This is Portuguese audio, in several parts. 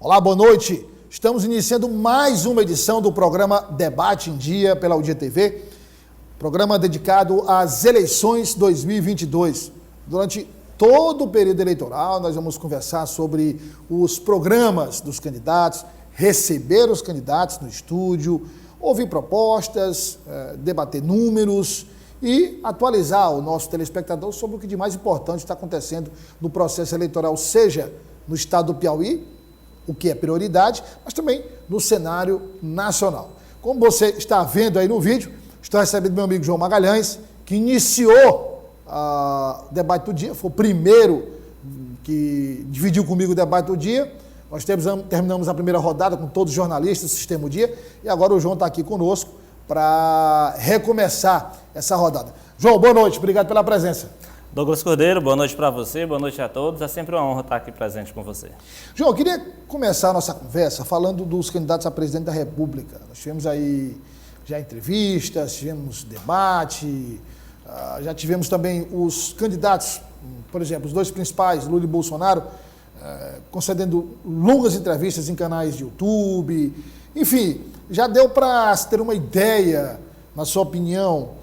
Olá, boa noite. Estamos iniciando mais uma edição do programa Debate em Dia pela UDTV, programa dedicado às eleições 2022. Durante todo o período eleitoral, nós vamos conversar sobre os programas dos candidatos, receber os candidatos no estúdio, ouvir propostas, debater números e atualizar o nosso telespectador sobre o que de mais importante está acontecendo no processo eleitoral, seja no estado do Piauí, o que é prioridade, mas também no cenário nacional. Como você está vendo aí no vídeo, estou recebendo meu amigo João Magalhães, que iniciou o debate do dia, foi o primeiro que dividiu comigo o debate do dia. Nós terminamos a primeira rodada com todos os jornalistas do Sistema O Dia e agora o João está aqui conosco para recomeçar essa rodada. João, boa noite, obrigado pela presença. Douglas Cordeiro, boa noite para você, boa noite a todos. É sempre uma honra estar aqui presente com você. João, eu queria começar a nossa conversa falando dos candidatos a presidente da República. Nós tivemos aí já entrevistas, tivemos debate, já tivemos também os candidatos, por exemplo, os dois principais, Lula e Bolsonaro, concedendo longas entrevistas em canais de YouTube. Enfim, já deu para se ter uma ideia, na sua opinião,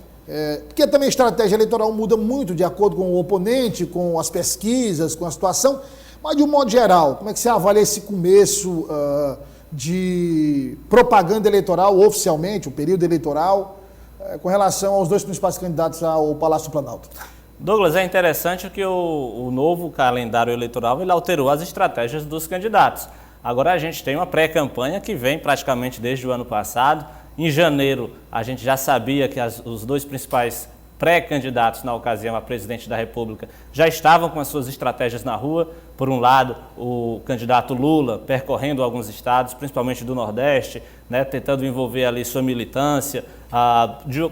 porque também a estratégia eleitoral muda muito de acordo com o oponente, com as pesquisas, com a situação, mas de um modo geral, como é que você avalia esse começo de propaganda eleitoral oficialmente, o período eleitoral, com relação aos dois principais candidatos ao Palácio do Planalto? Douglas, é interessante que o novo calendário eleitoral ele alterou as estratégias dos candidatos. Agora a gente tem uma pré-campanha que vem praticamente desde o ano passado. Em janeiro, a gente já sabia que os dois principais pré-candidatos na ocasião a presidente da República já estavam com as suas estratégias na rua. Por um lado, o candidato Lula percorrendo alguns estados, principalmente do Nordeste, né, tentando envolver ali sua militância.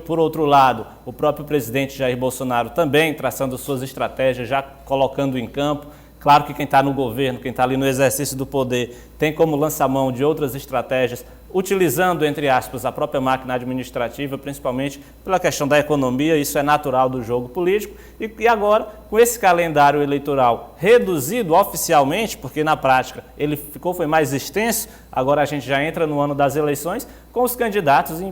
Por outro lado, o próprio presidente Jair Bolsonaro também traçando suas estratégias, já colocando em campo. Claro que quem está no governo, quem está ali no exercício do poder, tem como lançar mão de outras estratégias, utilizando, entre aspas, a própria máquina administrativa, principalmente pela questão da economia, isso é natural do jogo político. E agora, com esse calendário eleitoral reduzido oficialmente, porque na prática ele foi mais extenso, agora a gente já entra no ano das eleições, com os candidatos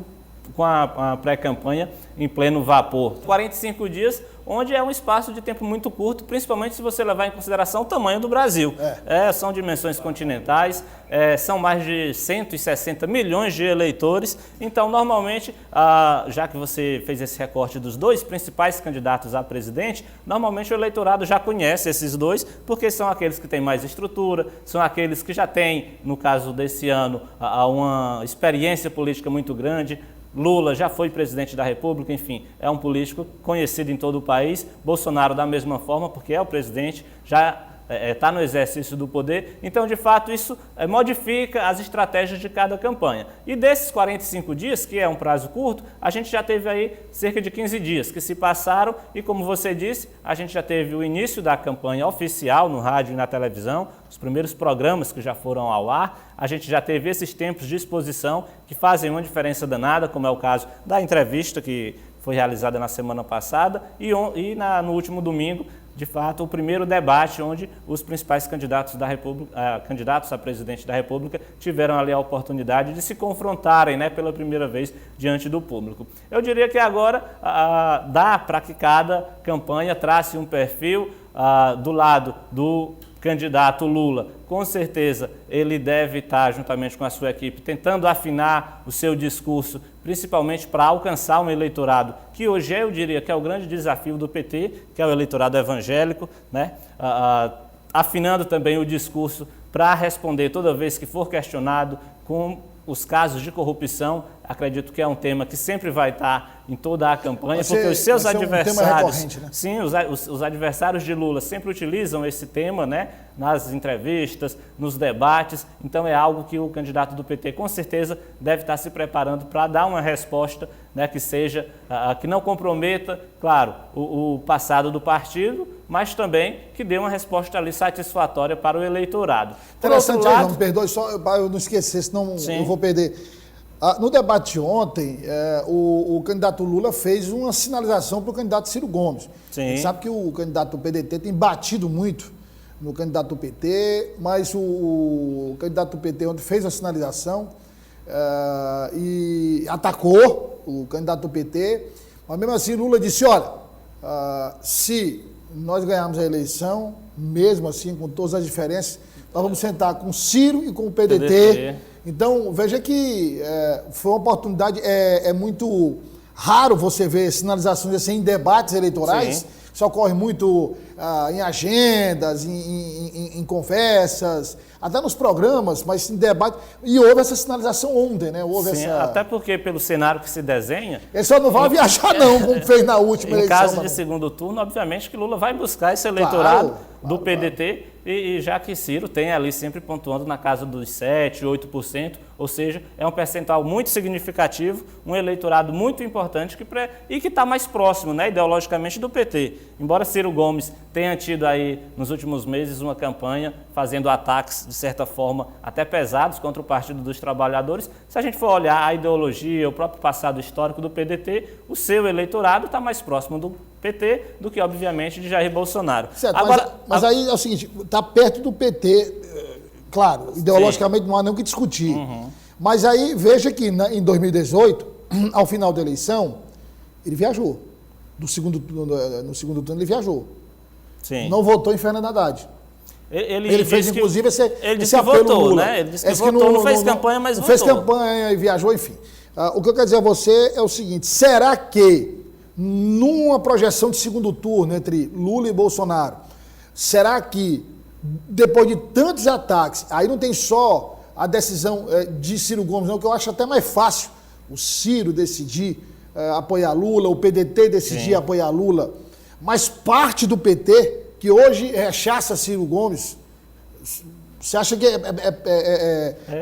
com a pré-campanha em pleno vapor. 45 dias, onde é um espaço de tempo muito curto, principalmente se você levar em consideração o tamanho do Brasil. São dimensões continentais, são mais de 160 milhões de eleitores. Então, normalmente, já que você fez esse recorte dos dois principais candidatos a presidente, normalmente o eleitorado já conhece esses dois, porque são aqueles que têm mais estrutura, são aqueles que já têm, no caso desse ano, uma experiência política muito grande. Lula já foi presidente da República, enfim, é um político conhecido em todo o país. Bolsonaro da mesma forma, porque é o presidente, já está no exercício do poder. Então, de fato, isso modifica as estratégias de cada campanha. E desses 45 dias, que é um prazo curto, a gente já teve aí cerca de 15 dias que se passaram e, como você disse, a gente já teve o início da campanha oficial no rádio e na televisão, os primeiros programas que já foram ao ar. A gente já teve esses tempos de exposição que fazem uma diferença danada, como é o caso da entrevista que foi realizada na semana passada e no último domingo, de fato, o primeiro debate onde os principais candidatos da República, candidatos a presidente da República tiveram ali a oportunidade de se confrontarem, né, pela primeira vez diante do público. Eu diria que agora dá para que cada campanha trace um perfil do lado do candidato Lula. Com certeza ele deve estar, juntamente com a sua equipe, tentando afinar o seu discurso, principalmente para alcançar um eleitorado que hoje eu diria que é o grande desafio do PT, que é o eleitorado evangélico, né? Afinando também o discurso para responder toda vez que for questionado com os casos de corrupção. Acredito que é um tema que sempre vai estar em toda a campanha, porque os seus adversários, né? Sim, os adversários de Lula sempre utilizam esse tema, né, nas entrevistas, nos debates. Então é algo que o candidato do PT com certeza deve estar se preparando para dar uma resposta, né, que seja, que não comprometa, claro, o passado do partido, mas também que dê uma resposta ali satisfatória para o eleitorado. Interessante, não me perdoe, só para eu não esquecer, senão eu vou perder. No debate de ontem, o candidato Lula fez uma sinalização para o candidato Ciro Gomes. Sim. A gente sabe que o candidato do PDT tem batido muito no candidato do PT, mas o candidato do PT ontem fez a sinalização e atacou o candidato do PT, mas mesmo assim Lula disse, olha, se nós ganharmos a eleição, mesmo assim, com todas as diferenças, nós vamos sentar com o Ciro e com o PDT. Então, veja que foi uma oportunidade, é muito raro você ver sinalizações assim em debates eleitorais. Sim. Isso ocorre muito em agendas, em conversas, até nos programas, mas em debate. E houve essa sinalização ontem, né? Houve Sim, até porque pelo cenário que se desenha... Ele só não vai viajar não, como fez na última eleição. Em caso de segundo turno, obviamente que Lula vai buscar esse eleitorado do PDT, e já que Ciro tem ali sempre pontuando na casa dos 7%, 8%, ou seja, é um percentual muito significativo, um eleitorado muito importante e que está mais próximo, né, ideologicamente do PT. Embora Ciro Gomes tenha tido aí nos últimos meses uma campanha fazendo ataques, de certa forma, até pesados contra o Partido dos Trabalhadores, se a gente for olhar a ideologia, o próprio passado histórico do PDT, o seu eleitorado está mais próximo do PT do que, obviamente, de Jair Bolsonaro. Certo, agora, mas aí é o seguinte, está perto do PT, claro, ideologicamente não há nem o que discutir. Mas aí veja que em 2018, ao final da eleição, ele viajou. No segundo turno ele viajou. Sim. Não votou em Fernando Haddad. Ele fez, inclusive, esse apelo votou, Lula. Né? Ele disse que votou, não fez campanha, mas votou. Fez campanha e viajou, enfim. O que eu quero dizer a você é o seguinte, será que numa projeção de segundo turno entre Lula e Bolsonaro, será que depois de tantos ataques, aí não tem só a decisão de Ciro Gomes, não, que eu acho até mais fácil o Ciro decidir apoiar Lula, o PDT decidir apoiar Lula, mas parte do PT, que hoje rechaça Ciro Gomes, você acha que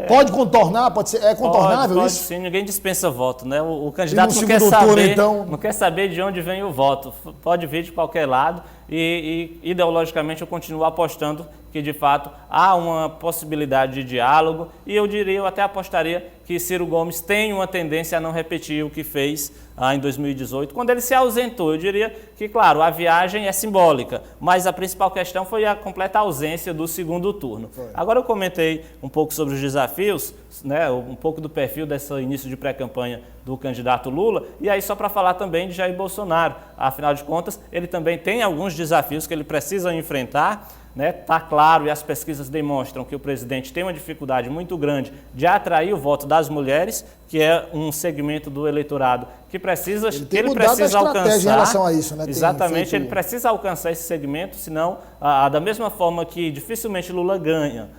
pode contornar? Pode ser, contornável pode, isso? Sim, ninguém dispensa voto, né? O candidato não quer saber de onde vem o voto. Pode vir de qualquer lado e ideologicamente eu continuo apostando que de fato há uma possibilidade de diálogo e eu até apostaria que Ciro Gomes tem uma tendência a não repetir o que fez em 2018, quando ele se ausentou. Eu diria que, claro, a viagem é simbólica, mas a principal questão foi a completa ausência do segundo turno. Agora eu comentei um pouco sobre os desafios, né, um pouco do perfil desse início de pré-campanha do candidato Lula, e aí só para falar também de Jair Bolsonaro. Afinal de contas, ele também tem alguns desafios que ele precisa enfrentar. Está claro, e as pesquisas demonstram que o presidente tem uma dificuldade muito grande de atrair o voto das mulheres, que é um segmento do eleitorado que precisa, ele precisa alcançar. Em relação a isso, né? Exatamente, ele precisa alcançar esse segmento, senão, da mesma forma que dificilmente Lula ganha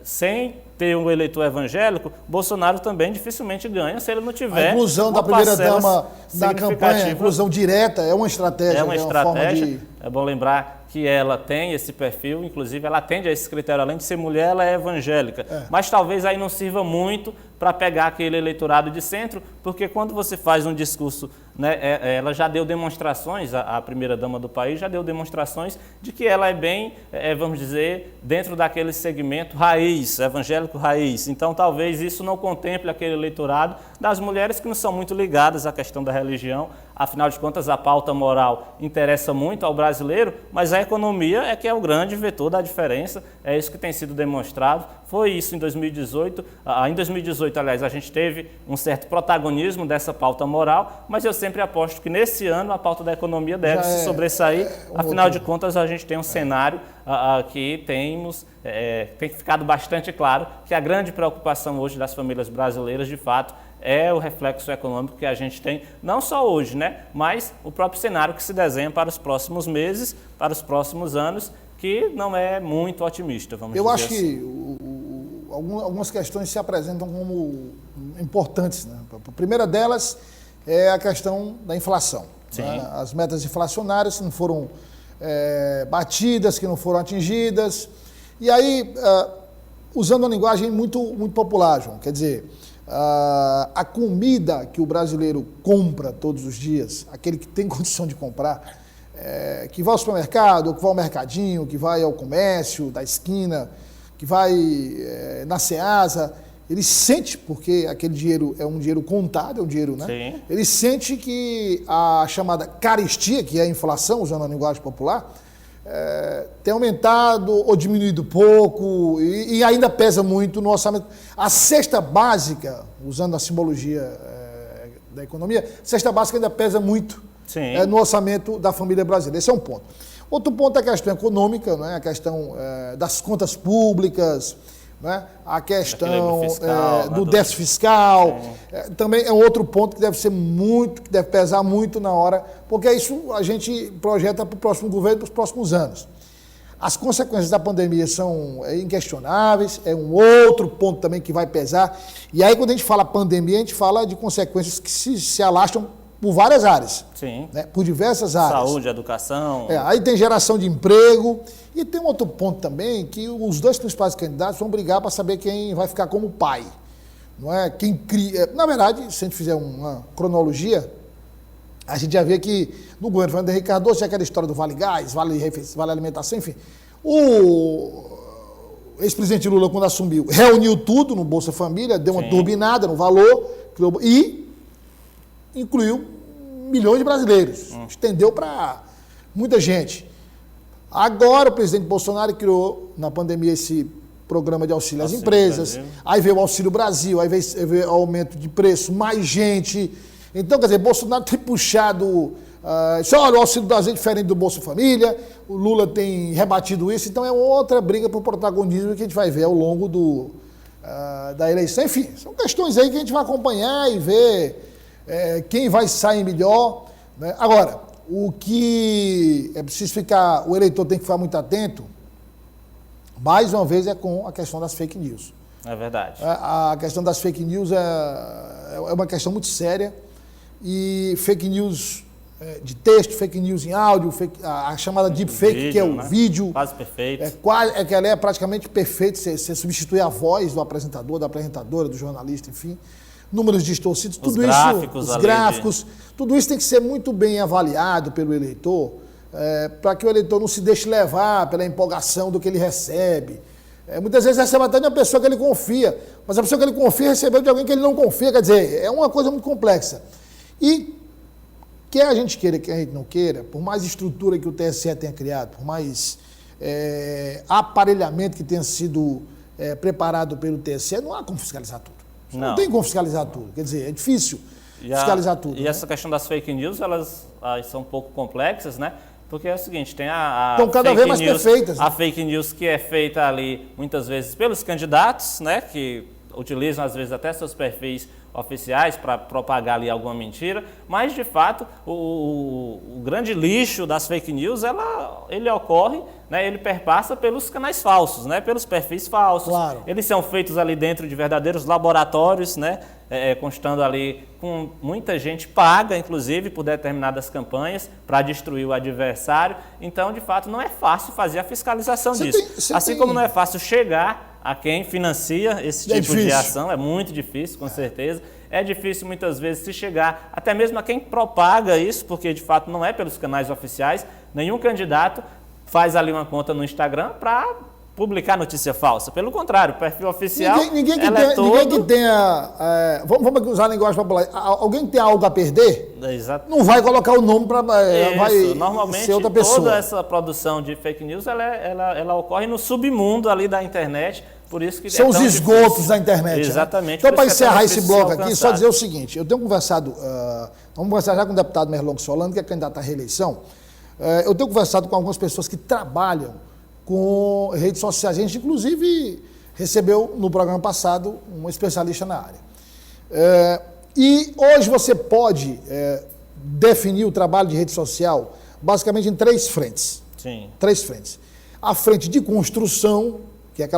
sem ter um eleitor evangélico, Bolsonaro também dificilmente ganha se ele não tiver. A inclusão da primeira-dama na campanha, a inclusão direta, é uma estratégia. É uma estratégia. É bom lembrar que ela tem esse perfil, inclusive ela atende a esse critério, além de ser mulher, ela é evangélica. Mas talvez aí não sirva muito para pegar aquele eleitorado de centro, porque quando você faz um discurso, né, ela já deu demonstrações, a primeira-dama do país já deu demonstrações de que ela é bem, vamos dizer, dentro daquele segmento raiz, evangélico raiz. Então talvez isso não contemple aquele eleitorado das mulheres que não são muito ligadas à questão da religião. Afinal de contas, a pauta moral interessa muito ao brasileiro, mas a economia é que é o grande vetor da diferença, é isso que tem sido demonstrado. Foi isso em 2018. Em 2018, aliás, a gente teve um certo protagonismo dessa pauta moral, mas eu sempre aposto que nesse ano a pauta da economia deve se sobressair. Afinal de contas, a gente tem um cenário que tem ficado bastante claro que a grande preocupação hoje das famílias brasileiras, de fato, é o reflexo econômico que a gente tem, não só hoje, né, mas o próprio cenário que se desenha para os próximos meses, para os próximos anos, que não é muito otimista, vamos dizer assim. Eu acho que algumas questões se apresentam como importantes, né? A primeira delas é a questão da inflação. Né? As metas inflacionárias que não foram batidas, que não foram atingidas. E aí, usando uma linguagem muito, muito popular, João, quer dizer, a comida que o brasileiro compra todos os dias, aquele que tem condição de comprar, que vai ao supermercado, que vai ao mercadinho, que vai ao comércio da esquina, que vai na Ceasa, ele sente, porque aquele dinheiro é um dinheiro contado, é um dinheiro, né? Sim. Ele sente que a chamada carestia, que é a inflação, usando a linguagem popular, tem aumentado ou diminuído pouco e ainda pesa muito no orçamento. A cesta básica, usando a simbologia da economia, a cesta básica ainda pesa muito no orçamento da família brasileira. Esse é um ponto. Outro ponto é a questão econômica, né? A questão das contas públicas, né? A questão do déficit fiscal. Também é um outro ponto que deve pesar muito na hora, porque isso a gente projeta para o próximo governo, para os próximos anos. As consequências da pandemia são inquestionáveis, é um outro ponto também que vai pesar. E aí, quando a gente fala pandemia, a gente fala de consequências que se alastram por várias áreas. Sim. Né? Por diversas áreas. Saúde, educação. Aí tem geração de emprego. E tem um outro ponto também, que os dois principais candidatos vão brigar para saber quem vai ficar como pai. Não é? Quem cria. Na verdade, se a gente fizer uma cronologia, a gente já vê que no governo Fernando Henrique Cardoso tinha aquela história do Vale Gás, Vale Alimentação, enfim. O ex-presidente Lula, quando assumiu, reuniu tudo no Bolsa Família, deu uma turbinada no valor e incluiu milhões de brasileiros. Estendeu para muita gente. Agora o presidente Bolsonaro criou, na pandemia, esse programa de auxílio às empresas. Brasil. Aí veio o Auxílio Brasil, aí veio o aumento de preço, mais gente. Então, quer dizer, Bolsonaro tem puxado... olha, o Auxílio Brasil é diferente do Bolsa Família, o Lula tem rebatido isso, então é outra briga por protagonismo que a gente vai ver ao longo da eleição. Enfim, são questões aí que a gente vai acompanhar e ver quem vai sair melhor. Né? Agora, o que é preciso ficar, o eleitor tem que ficar muito atento, mais uma vez, é com a questão das fake news. É verdade. A questão das fake news é uma questão muito séria, e fake news de texto, fake news em áudio, a chamada deepfake, vídeo, que é o vídeo. Quase perfeito. Que ela é praticamente perfeita, você substitui a voz do apresentador, da apresentadora, do jornalista, enfim. Números distorcidos, tudo isso, os gráficos, tudo isso tem que ser muito bem avaliado pelo eleitor, para que o eleitor não se deixe levar pela empolgação do que ele recebe. Muitas vezes recebe até de uma pessoa que ele confia, mas a pessoa que ele confia recebeu de alguém que ele não confia, quer dizer, é uma coisa muito complexa. E quer a gente queira, quer a gente não queira, por mais estrutura que o TSE tenha criado, por mais aparelhamento que tenha sido preparado pelo TSE, não há como fiscalizar tudo. Não tem como fiscalizar tudo. Quer dizer, é difícil fiscalizar tudo. E essa questão das fake news, elas são um pouco complexas, né? Porque é o seguinte, tem estão cada vez mais perfeitas. A fake news que é feita ali, muitas vezes, pelos candidatos, né? Que utilizam, às vezes, até seus perfis oficiais para propagar ali alguma mentira, mas, de fato, o grande lixo das fake news, ele ocorre, né, ele perpassa pelos canais falsos, né, pelos perfis falsos. Claro. Eles são feitos ali dentro de verdadeiros laboratórios, né, constando ali com muita gente paga, inclusive, por determinadas campanhas para destruir o adversário. Então, de fato, não é fácil fazer a fiscalização disso. Assim como não é fácil chegar a quem financia esse tipo de ação, é muito difícil, com certeza. É difícil, muitas vezes, se chegar até mesmo a quem propaga isso, porque, de fato, não é pelos canais oficiais. Nenhum candidato faz ali uma conta no Instagram para publicar notícia falsa. Pelo contrário, o perfil oficial ninguém que tenha... vamos usar a linguagem popular. Alguém que tem algo a perder, não vai colocar o nome para... vai normalmente, ser outra pessoa. Toda essa produção de fake news, ela ocorre no submundo ali da internet. Por isso que são os esgotos da internet. Exatamente. Né? Então, para encerrar esse bloco aqui, só dizer o seguinte, eu tenho conversado, vamos conversar já com o deputado Merlong Solano, que é candidato à reeleição. Eu tenho conversado com algumas pessoas que trabalham com redes sociais. A gente, inclusive, recebeu no programa passado um especialista na área. E hoje você pode definir o trabalho de rede social basicamente em 3 frentes. Sim. 3 frentes. A frente de construção, que é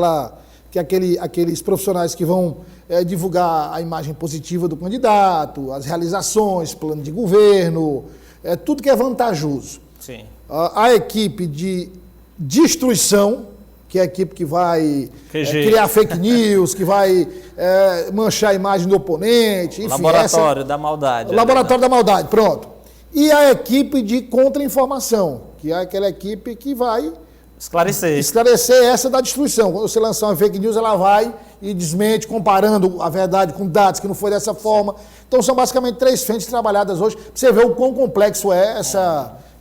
aqueles profissionais que vão divulgar a imagem positiva do candidato, as realizações, plano de governo, tudo que é vantajoso. Sim. A equipe de destruição, que é a equipe que vai criar fake news, que vai manchar a imagem do oponente. Enfim, laboratório da maldade. Laboratório da maldade, pronto. E a equipe de contra-informação, que é aquela equipe que vai esclarecer essa da destruição. Quando você lançar uma fake news, ela vai e desmente, comparando a verdade com dados que não foi dessa forma. Então, são basicamente 3 frentes trabalhadas hoje. Pra você ver o quão complexo é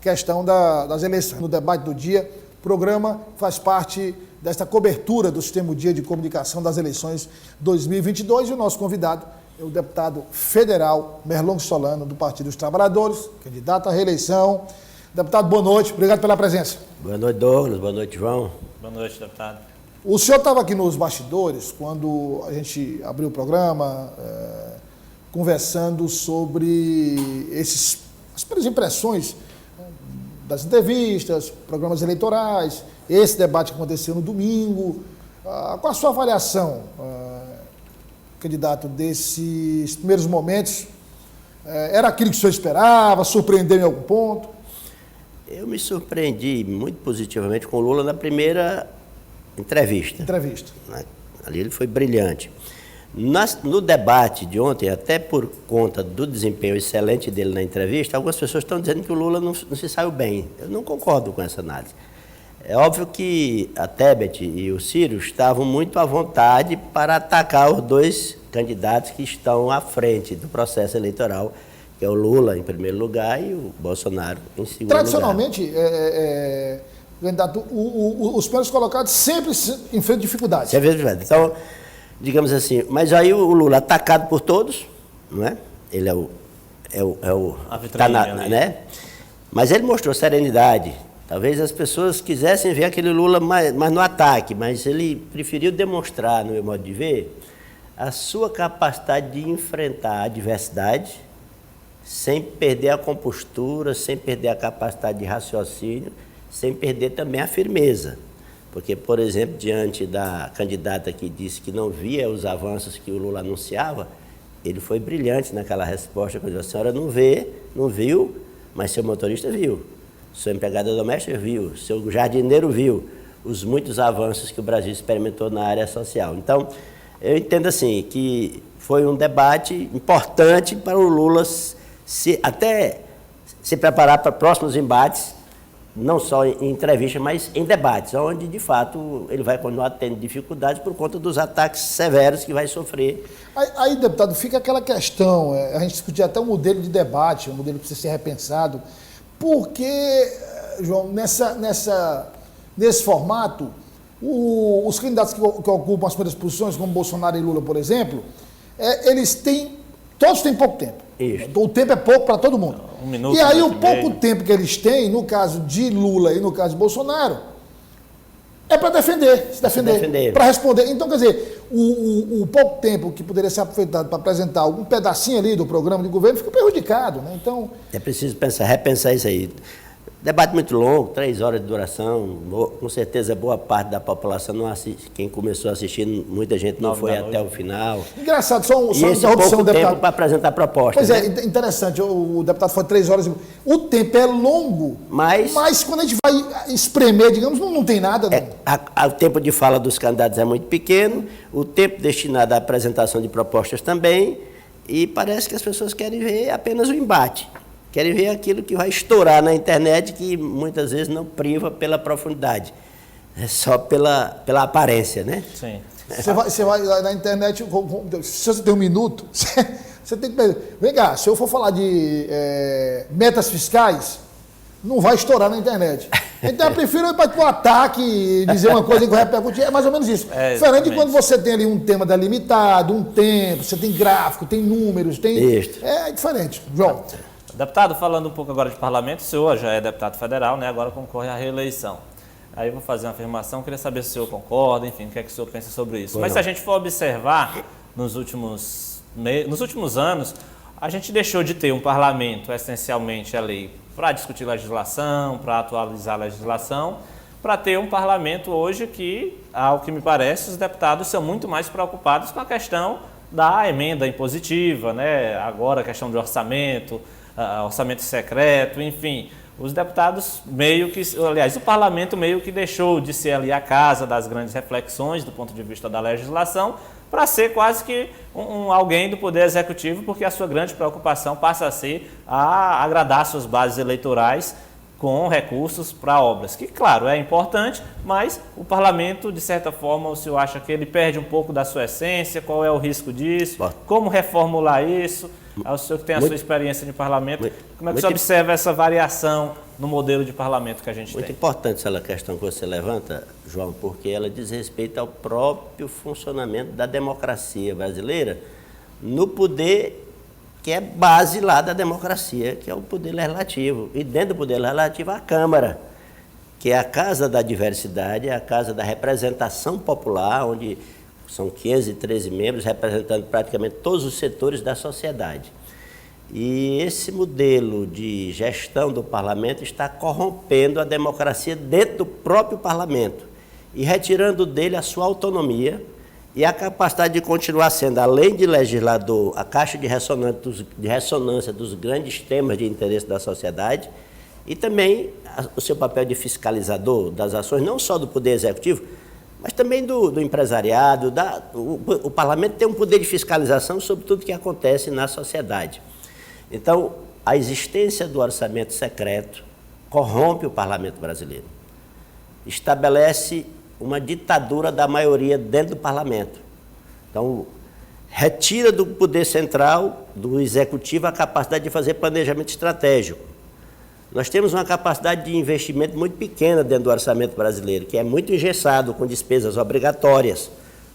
questão das eleições. No debate do dia, o programa faz parte desta cobertura do Sistema Dia de Comunicação das eleições 2022 e o nosso convidado é o deputado federal Merlong Solano, do Partido dos Trabalhadores, candidato à reeleição. Deputado, boa noite, obrigado pela presença. Boa noite, Douglas, boa noite, João. Boa noite, deputado. O senhor estava aqui nos bastidores, quando a gente abriu o programa, conversando sobre as primeiras impressões das entrevistas, programas eleitorais, esse debate que aconteceu no domingo. Qual a sua avaliação, candidato, desses primeiros momentos? Era aquilo que o senhor esperava? Surpreendeu em algum ponto? Eu me surpreendi muito positivamente com o Lula na primeira entrevista. Ali ele foi brilhante. No debate de ontem, até por conta do desempenho excelente dele na entrevista, algumas pessoas estão dizendo que o Lula não se saiu bem. Eu não concordo com essa análise. É óbvio que a Tebet e o Ciro estavam muito à vontade para atacar os dois candidatos que estão à frente do processo eleitoral, que é o Lula em primeiro lugar e o Bolsonaro em segundo lugar. Tradicionalmente, candidato, os primeiros colocados sempre enfrentam dificuldades. Sempre dificuldades. Então, digamos assim, mas aí o Lula atacado por todos, não é? Ele é o a vitrine, né? Mas ele mostrou serenidade. Talvez as pessoas quisessem ver aquele Lula mais no ataque, mas ele preferiu demonstrar, no meu modo de ver, a sua capacidade de enfrentar a adversidade sem perder a compostura, sem perder a capacidade de raciocínio, sem perder também a firmeza. Porque, por exemplo, diante da candidata que disse que não via os avanços que o Lula anunciava, ele foi brilhante naquela resposta, quando a senhora não viu, mas seu motorista viu, sua empregada doméstica viu, seu jardineiro viu os muitos avanços que o Brasil experimentou na área social. Então, eu entendo assim, que foi um debate importante para o Lula até se preparar para próximos embates, não só em entrevistas, mas em debates, onde, de fato, ele vai continuar tendo dificuldades por conta dos ataques severos que vai sofrer. Aí, deputado, fica aquela questão, a gente discutia até um modelo de debate, um modelo que precisa ser repensado, porque, João, nesse formato, os candidatos que ocupam as primeiras posições, como Bolsonaro e Lula, por exemplo, todos têm pouco tempo. Isso. O tempo é pouco para todo mundo. Um minuto, e aí o pouco meio. tempo que eles têm, no caso de Lula e no caso de Bolsonaro, é para se defender, para responder. Então, quer dizer, o pouco tempo que poderia ser aproveitado para apresentar algum pedacinho ali do programa de governo fica prejudicado, né? Então, é preciso repensar isso aí. Debate muito longo, 3 horas de duração, com certeza boa parte da população não assiste. Quem começou a assistir, muita gente não foi até o final. Engraçado, só uma interrupção, deputado. Tempo para apresentar propostas. Pois é, interessante, o deputado foi 3 horas. O tempo é longo, mas quando a gente vai espremer, digamos, não tem nada. Né? O tempo de fala dos candidatos é muito pequeno, o tempo destinado à apresentação de propostas também, e parece que as pessoas querem ver apenas o embate. Querem ver aquilo que vai estourar na internet, que muitas vezes não priva pela profundidade, é só pela aparência, né? Sim. Você vai na internet, se você tem 1 minuto, você tem que... Vem cá, se eu for falar de metas fiscais, não vai estourar na internet. Então eu prefiro ir para o ataque e dizer uma coisa que vai repercutir, é mais ou menos isso. Diferente de quando você tem ali um tema delimitado, um tempo, você tem gráfico, tem números, tem... Isso. É diferente. João. Deputado, falando um pouco agora de parlamento, o senhor já é deputado federal, né? Agora concorre à reeleição. Aí eu vou fazer uma afirmação, queria saber se o senhor concorda, enfim, o que é que o senhor pensa sobre isso. Mas se a gente for observar, nos últimos anos, a gente deixou de ter um parlamento, essencialmente ali, para discutir legislação, para atualizar a legislação, para ter um parlamento hoje que, ao que me parece, os deputados são muito mais preocupados com a questão da emenda impositiva, né? Agora a questão de orçamento secreto, enfim, os deputados o parlamento meio que deixou de ser ali a casa das grandes reflexões do ponto de vista da legislação para ser quase que alguém do Poder Executivo, porque a sua grande preocupação passa a ser agradar suas bases eleitorais com recursos para obras, que, claro, é importante, mas o parlamento, de certa forma, o senhor acha que ele perde um pouco da sua essência? Qual é o risco disso? Bom. Como reformular isso? O senhor que tem a sua experiência de parlamento, como é que você observa essa variação no modelo de parlamento que a gente tem? Muito importante essa questão que você levanta, João, porque ela diz respeito ao próprio funcionamento da democracia brasileira no poder que é base lá da democracia, que é o poder legislativo. E dentro do poder legislativo, a Câmara, que é a casa da diversidade, é a casa da representação popular, onde são 513 membros representando praticamente todos os setores da sociedade. E esse modelo de gestão do parlamento está corrompendo a democracia dentro do próprio parlamento e retirando dele a sua autonomia e a capacidade de continuar sendo, além de legislador, a caixa de ressonância dos grandes temas de interesse da sociedade e também o seu papel de fiscalizador das ações, não só do Poder Executivo, mas também do empresariado. O parlamento tem um poder de fiscalização sobre tudo que acontece na sociedade. Então, a existência do orçamento secreto corrompe o parlamento brasileiro, estabelece uma ditadura da maioria dentro do parlamento. Então, retira do poder central, do executivo, a capacidade de fazer planejamento estratégico. Nós temos uma capacidade de investimento muito pequena dentro do orçamento brasileiro, que é muito engessado com despesas obrigatórias,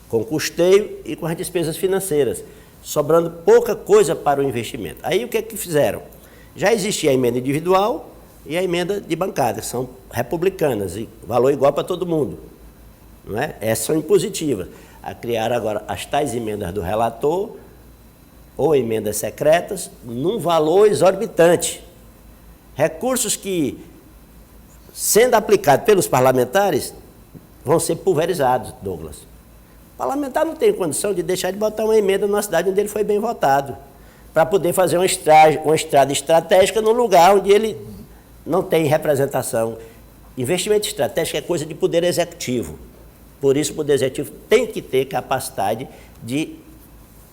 com custeio e com as despesas financeiras, sobrando pouca coisa para o investimento. Aí o que é que fizeram? Já existia a emenda individual e a emenda de bancada, que são republicanas, e valor igual para todo mundo. Não é? Essas são impositivas. A criar agora as tais emendas do relator ou emendas secretas num valor exorbitante. Recursos que, sendo aplicados pelos parlamentares, vão ser pulverizados, Douglas. O parlamentar não tem condição de deixar de botar uma emenda numa cidade onde ele foi bem votado, para poder fazer uma estrada estratégica num lugar onde ele não tem representação. Investimento estratégico é coisa de poder executivo. Por isso, o Poder Executivo tem que ter capacidade de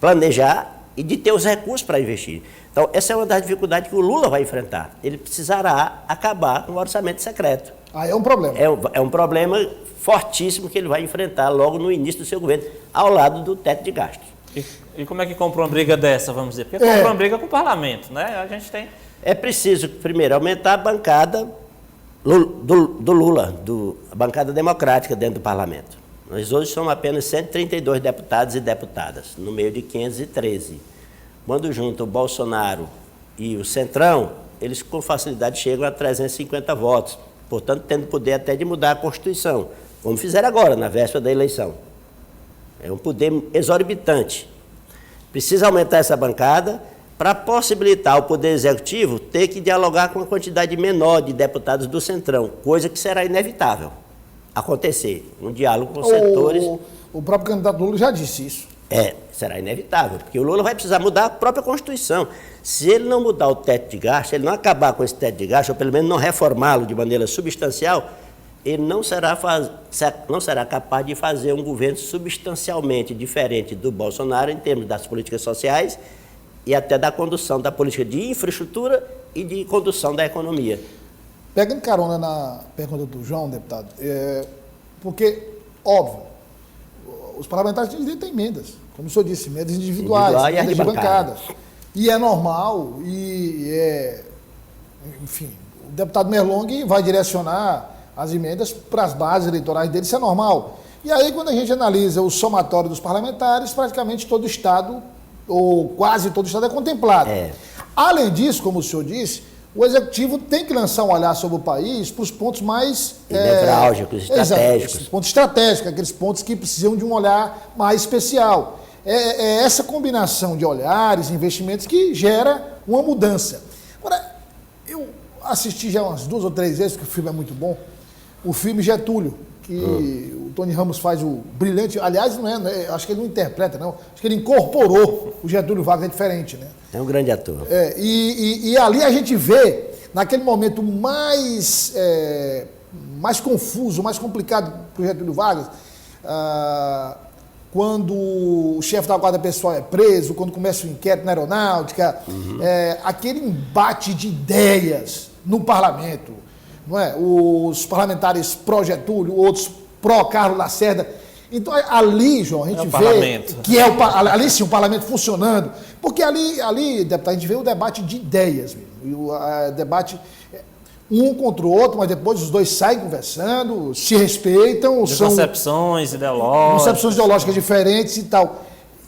planejar e de ter os recursos para investir. Então, essa é uma das dificuldades que o Lula vai enfrentar. Ele precisará acabar com o orçamento secreto. Aí é um problema. É um problema fortíssimo que ele vai enfrentar logo no início do seu governo, ao lado do teto de gastos. E como é que compra uma briga dessa, vamos dizer? Porque compra uma briga com o parlamento, né? A gente tem... É preciso, primeiro, aumentar a bancada do Lula, a bancada democrática dentro do parlamento. Nós hoje somos apenas 132 deputados e deputadas, no meio de 513. Quando junta o Bolsonaro e o Centrão, eles com facilidade chegam a 350 votos, portanto, tendo poder até de mudar a Constituição, como fizeram agora, na véspera da eleição. É um poder exorbitante. Precisa aumentar essa bancada para possibilitar o Poder Executivo ter que dialogar com uma quantidade menor de deputados do Centrão, coisa que será inevitável acontecer, um diálogo com os setores. O próprio candidato Lula já disse isso. Será inevitável, porque o Lula vai precisar mudar a própria Constituição. Se ele não mudar o teto de gasto, ele não acabar com esse teto de gasto, ou pelo menos não reformá-lo de maneira substancial, ele não será capaz de fazer um governo substancialmente diferente do Bolsonaro em termos das políticas sociais e até da condução da política de infraestrutura e de condução da economia. Pegando carona na pergunta do João, deputado, porque, óbvio, os parlamentares têm direito a emendas, como o senhor disse, emendas individuais, emendas de bancada. E é normal, enfim, o deputado Merlong vai direcionar as emendas para as bases eleitorais dele, isso é normal. E aí, quando a gente analisa o somatório dos parlamentares, praticamente todo o Estado, ou quase todo o Estado, é contemplado. Além disso, como o senhor disse, o Executivo tem que lançar um olhar sobre o país para os pontos mais... nevrálgicos, estratégicos. Exato, pontos estratégicos, aqueles pontos que precisam de um olhar mais especial. É essa combinação de olhares, investimentos, que gera uma mudança. Agora, eu assisti já umas 2 ou 3 vezes, porque o filme é muito bom, o filme Getúlio, que o Tony Ramos faz o brilhante... Aliás, acho que ele não interpreta, não. Acho que ele incorporou o Getúlio Vargas, é diferente, né? É um grande ator. E ali a gente vê, naquele momento mais confuso, mais complicado para o Getúlio Vargas, quando o chefe da guarda pessoal é preso, quando começa o inquérito na aeronáutica, aquele embate de ideias no parlamento, não é? Os parlamentares pró-Getúlio, outros pró-Carlos Lacerda. Então, ali, João, a gente vê parlamento. que ali sim, o parlamento funcionando. Porque ali, deputado, a gente vê o debate de ideias, mesmo, o debate um contra o outro, mas depois os dois saem conversando, se respeitam. De concepções ideológicas. Concepções ideológicas diferentes e tal.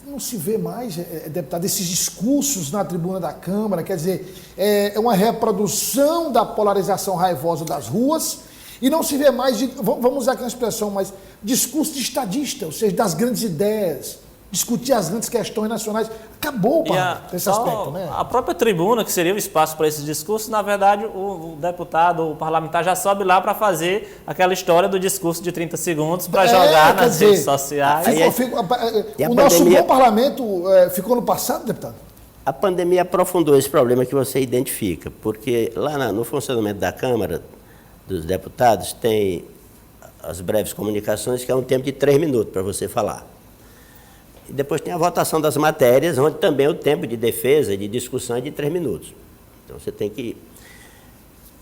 Não se vê mais, deputado, esses discursos na tribuna da Câmara, quer dizer, é uma reprodução da polarização raivosa das ruas e não se vê mais, vamos usar aqui uma expressão, mas discurso de estadista, ou seja, das grandes ideias, discutir as grandes questões nacionais. Acabou esse aspecto, né? A própria tribuna, que seria o espaço para esse discurso, na verdade, o deputado, o parlamentar já sobe lá para fazer aquela história do discurso de 30 segundos para jogar nas redes sociais. O nosso bom parlamento ficou no passado, deputado? A pandemia aprofundou esse problema que você identifica, porque lá no funcionamento da Câmara dos Deputados tem as breves comunicações, que é um tempo de 3 minutos para você falar. E depois tem a votação das matérias, onde também o tempo de defesa e de discussão é de 3 minutos. Então você tem que...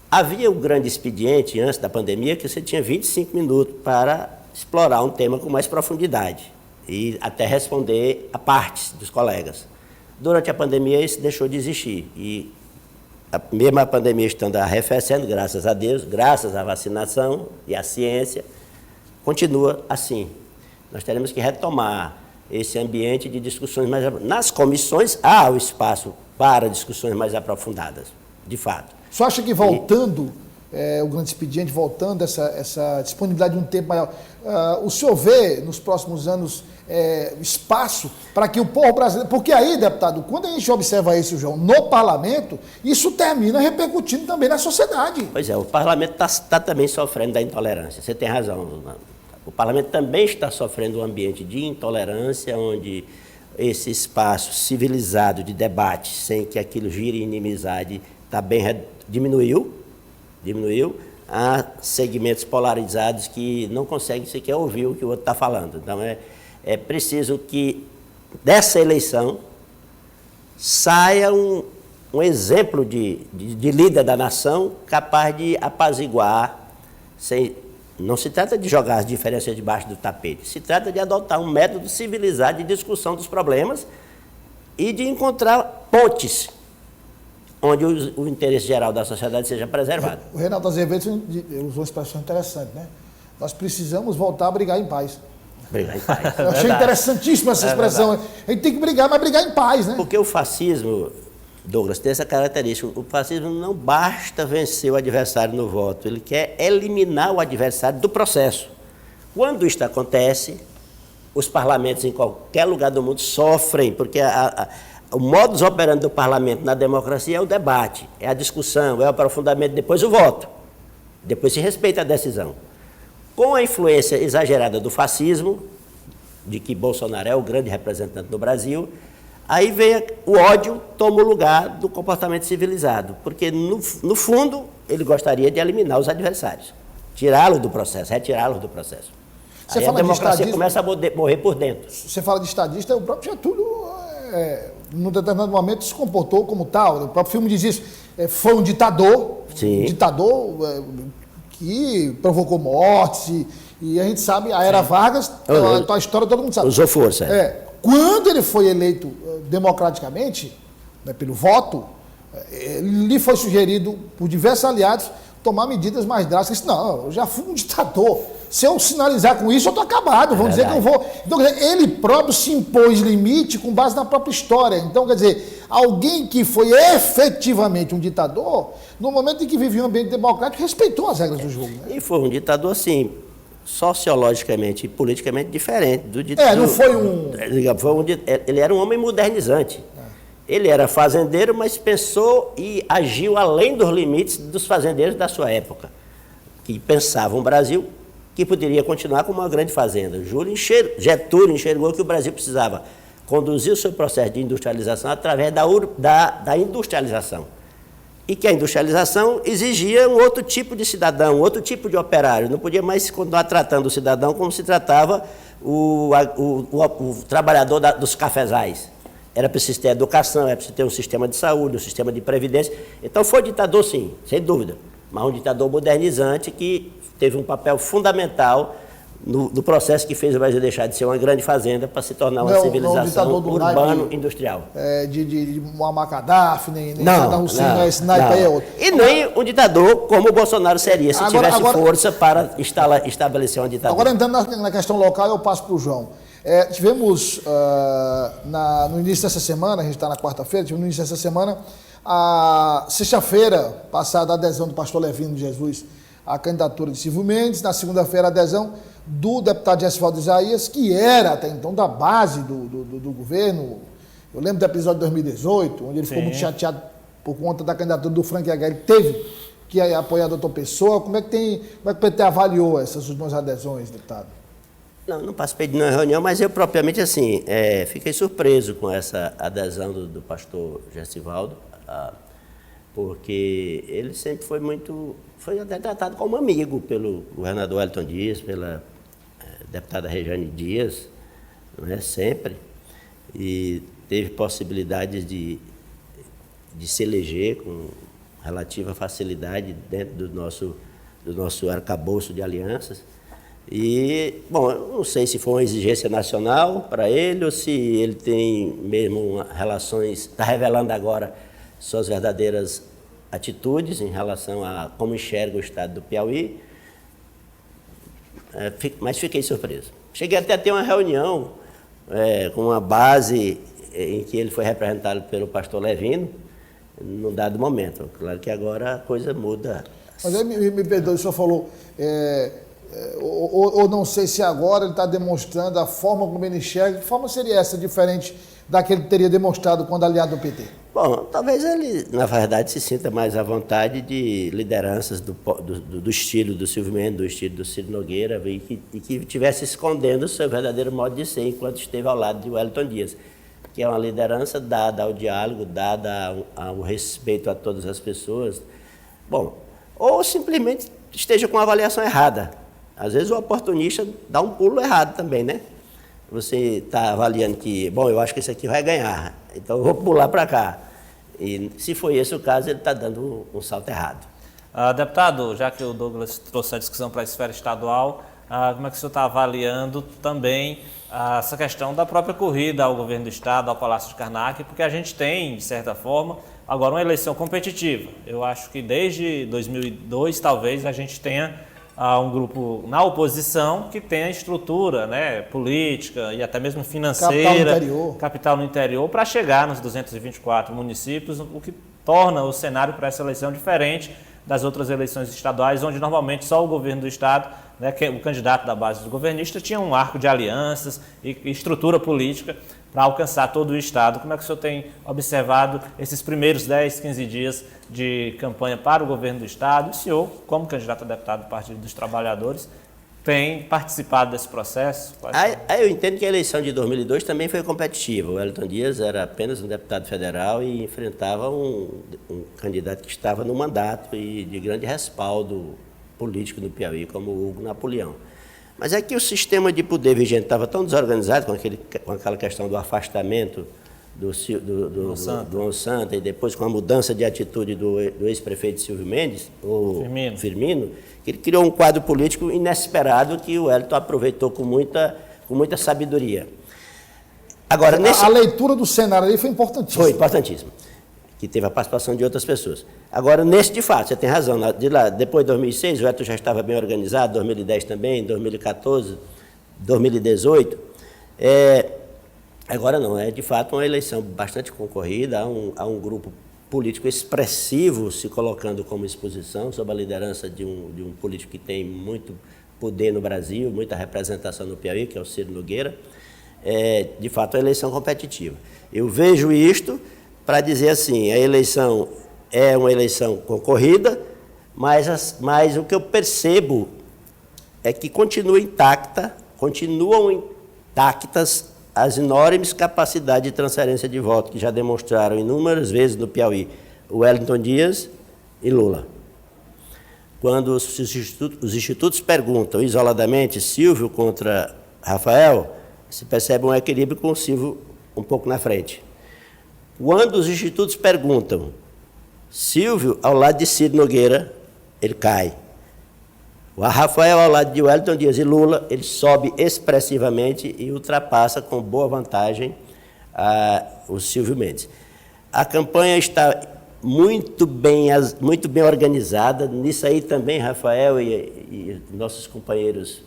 Havia um grande expediente antes da pandemia que você tinha 25 minutos para explorar um tema com mais profundidade e até responder a partes dos colegas. Durante a pandemia isso deixou de existir e mesmo a pandemia estando arrefecendo, graças a Deus, graças à vacinação e à ciência, continua assim. Nós teremos que retomar esse ambiente de discussões mais... Nas comissões há o espaço para discussões mais aprofundadas, de fato. O senhor acha que voltando, o grande expediente, voltando essa disponibilidade de um tempo maior, o senhor vê nos próximos anos espaço para que o povo brasileiro... Porque aí, deputado, quando a gente observa isso, João, no parlamento, isso termina repercutindo também na sociedade. Pois é, o parlamento está também sofrendo da intolerância, você tem razão. O parlamento também está sofrendo um ambiente de intolerância, onde esse espaço civilizado de debate, sem que aquilo gire em inimizade, diminuiu. Há segmentos polarizados que não conseguem sequer ouvir o que o outro está falando. Então, é preciso que dessa eleição saia um exemplo de líder da nação capaz de apaziguar. Não se trata de jogar as diferenças debaixo do tapete, se trata de adotar um método civilizado de discussão dos problemas e de encontrar pontes onde o interesse geral da sociedade seja preservado. O Reinaldo Azevedo usou uma expressão interessante, né? Nós precisamos voltar a brigar em paz. Brigar em paz. Eu achei interessantíssima essa expressão. A gente tem que brigar, mas brigar em paz, né? Porque o fascismo, Douglas, tem essa característica. O fascismo não basta vencer o adversário no voto, ele quer eliminar o adversário do processo. Quando isto acontece, os parlamentos em qualquer lugar do mundo sofrem, porque o modus operandi do parlamento na democracia é o debate, é a discussão, é o aprofundamento, depois o voto. Depois se respeita a decisão. Com a influência exagerada do fascismo, de que Bolsonaro é o grande representante do Brasil, aí vem o ódio, toma o lugar do comportamento civilizado, porque no fundo ele gostaria de eliminar os adversários, tirá-los do processo, retirá-los do processo. Aí a democracia começa a morrer por dentro. Você fala de estadista, o próprio Getúlio, num determinado momento, se comportou como tal. O próprio filme diz isso. Foi um ditador, Sim. Que provocou mortes, e a gente sabe, a era Vargas, a história todo mundo sabe. Usou força. Quando ele foi eleito democraticamente, pelo voto, lhe foi sugerido por diversos aliados tomar medidas mais drásticas. Não, eu já fui um ditador. Se eu sinalizar com isso, eu estou acabado. Vão dizer que eu vou... Então, quer dizer, ele próprio se impôs limite com base na própria história. Então, quer dizer, alguém que foi efetivamente um ditador, no momento em que vivia um ambiente democrático, respeitou as regras do jogo. Né? E foi um ditador, assim, sociologicamente e politicamente diferente do ditador. Não foi um... Ele era um homem modernizante. Ele era fazendeiro, mas pensou e agiu além dos limites dos fazendeiros da sua época, que pensavam o Brasil que poderia continuar como uma grande fazenda. Getúlio enxergou que o Brasil precisava conduzir o seu processo de industrialização através da industrialização. E que a industrialização exigia um outro tipo de cidadão, um outro tipo de operário. Não podia mais continuar tratando o cidadão como se tratava o trabalhador dos cafezais. Era preciso ter educação, era preciso ter um sistema de saúde, um sistema de previdência. Então foi ditador, sim, sem dúvida. mas um ditador modernizante que teve um papel fundamental no processo que fez o Brasil deixar de ser uma grande fazenda para se tornar uma civilização urbano-industrial. De Muammar Gaddafi, nem Saddam Hussein, não é esse naipe aí é outro. E nem um ditador como o Bolsonaro seria, se tivesse força para estabelecer uma ditadura. Agora, entrando na questão local, eu passo para o João. Tivemos, no início dessa semana, a gente está na quarta-feira, tivemos no início dessa semana, a sexta-feira passada, a adesão do pastor Levino de Jesus à candidatura de Silvio Mendes, na segunda-feira, a adesão do deputado Gessivaldo Isaías, que era até então da base do governo. Eu lembro do episódio de 2018, onde ele ficou muito chateado por conta da candidatura do Frank H. Ele teve que apoiar o doutor Pessoa. Como é que o PT avaliou essas últimas adesões, deputado? Não participei de nenhuma reunião, mas eu propriamente assim, fiquei surpreso com essa adesão do pastor Gessivaldo, porque ele sempre foi até tratado como amigo pelo governador Wellington Dias, pela deputada Rejane Dias, não é? Sempre, e teve possibilidades de se eleger com relativa facilidade dentro do nosso arcabouço de alianças. E, bom, eu não sei se foi uma exigência nacional para ele ou se ele tem mesmo relações, está revelando agora suas verdadeiras atitudes em relação a como enxerga o estado do Piauí, mas fiquei surpreso. Cheguei até a ter uma reunião com uma base em que ele foi representado pelo pastor Levino, num dado momento. Claro que agora a coisa muda. Mas aí me perdoe, o senhor falou, ou não sei se agora ele está demonstrando a forma como ele enxerga. Que forma seria essa diferente da que ele teria demonstrado quando aliado ao PT? Bom, talvez ele, na verdade, se sinta mais à vontade de lideranças do estilo do Silvio Mendes, do estilo do Ciro Nogueira, e que estivesse escondendo o seu verdadeiro modo de ser enquanto esteve ao lado de Wellington Dias, que é uma liderança dada ao diálogo, dada ao respeito a todas as pessoas. Bom, ou simplesmente esteja com uma avaliação errada. Às vezes o oportunista dá um pulo errado também, né? Você está avaliando que, bom, eu acho que esse aqui vai ganhar, então eu vou pular para cá. E se foi esse o caso, ele está dando um salto errado. Deputado, já que o Douglas trouxe a discussão para a esfera estadual, como é que o senhor está avaliando também essa questão da própria corrida ao governo do Estado, ao Palácio de Karnak, porque a gente tem, de certa forma, agora uma eleição competitiva. Eu acho que desde 2002, talvez, a gente tenha um grupo na oposição que tenha estrutura, né, política e até mesmo financeira, capital no interior, para chegar nos 224 municípios, o que torna o cenário para essa eleição diferente das outras eleições estaduais, onde normalmente só o governo do Estado, né, o candidato da base do governista, tinha um arco de alianças e estrutura política para alcançar todo o Estado. Como é que o senhor tem observado esses primeiros 10, 15 dias de campanha para o governo do Estado? E o senhor, como candidato a deputado do Partido dos Trabalhadores, tem participado desse processo? Eu entendo que a eleição de 2002 também foi competitiva. O Wellington Dias era apenas um deputado federal e enfrentava um candidato que estava no mandato e de grande respaldo político no Piauí, como o Hugo Napoleão. Mas é que o sistema de poder vigente estava tão desorganizado com aquela questão do afastamento do Monsanto e depois com a mudança de atitude do ex-prefeito Silvio Mendes, o Firmino, que ele criou um quadro político inesperado que o Wellington aproveitou com muita sabedoria. Agora, a leitura do cenário ali foi importantíssima. Foi importantíssima, que teve a participação de outras pessoas. Agora, de fato, você tem razão, depois de 2006, o Wellington já estava bem organizado, 2010 também, 2014, 2018. Agora não, é de fato uma eleição bastante concorrida, há um grupo político expressivo se colocando como exposição, sob a liderança de um político que tem muito poder no Brasil, muita representação no Piauí, que é o Ciro Nogueira. De fato, é uma eleição competitiva. Eu vejo isto para dizer assim, a eleição é uma eleição concorrida, mas o que eu percebo é que continuam intactas as enormes capacidades de transferência de voto que já demonstraram inúmeras vezes no Piauí o Wellington Dias e Lula. Quando os institutos perguntam isoladamente Silvio contra Rafael, se percebe um equilíbrio com o Silvio um pouco na frente. Quando os institutos perguntam Silvio ao lado de Ciro Nogueira, ele cai. O Rafael, ao lado de Wellington Dias e Lula, ele sobe expressivamente e ultrapassa com boa vantagem o Silvio Mendes. A campanha está muito bem organizada. Nisso aí também, Rafael e nossos companheiros